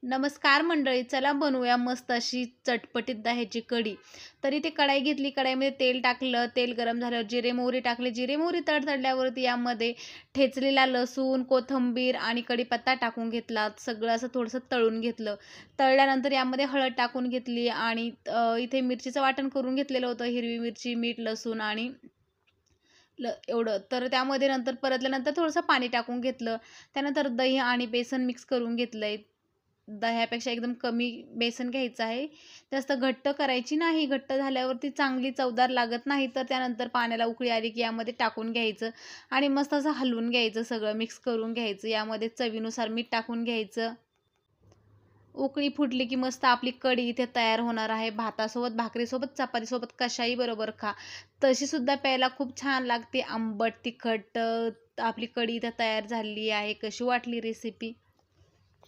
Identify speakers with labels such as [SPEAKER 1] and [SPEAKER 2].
[SPEAKER 1] नमस्कार मंडळी, चला बनवूया मस्त अशी चटपटीत दह्याची कढी. तरी ते कढाई घेतली, कढाईमध्ये तेल टाकलं, तेल गरम झाल्यावर जिरे मोहरी टाकले, जिरे मोहरी तडतडल्यावरती यामध्ये ठेचलेला लसूण, कोथिंबीर आणि कढीपत्ता टाकून घेतला. सगळं असं थोडंसं तळून घेतलं. तळल्यानंतर यामध्ये हळद टाकून घेतली आणि इथे मिरचीचं वाटण करून घेतलेलं होतं. हिरवी मिरची, मीठ, लसूण आणि एवढं. तर त्यामध्ये नंतर परतल्यानंतर थोडंसं पाणी टाकून घेतलं. त्यानंतर दही आणि बेसन मिक्स करून घेतलंय. दह्यापेक्षा एकदम कमी बेसन घ्यायचं आहे. जास्त घट्ट करायची नाही. घट्ट झाल्यावरती चांगली चवदार लागत नाही. तर त्यानंतर पाण्याला उकळी आली की यामध्ये टाकून घ्यायचं आणि मस्त असं हलवून घ्यायचं, सगळं मिक्स करून घ्यायचं. यामध्ये चवीनुसार मीठ टाकून घ्यायचं. उकळी फुटली की मस्त आपली कढी इथे तयार होणार आहे. भातासोबत, भाकरीसोबत, चपातीसोबत कशाही बरोबर खा. तशी सुद्धा प्यायला खूप छान लागते. आंबट, तिखट आपली कढी इथे तयार झालेली आहे. कशी वाटली रेसिपी?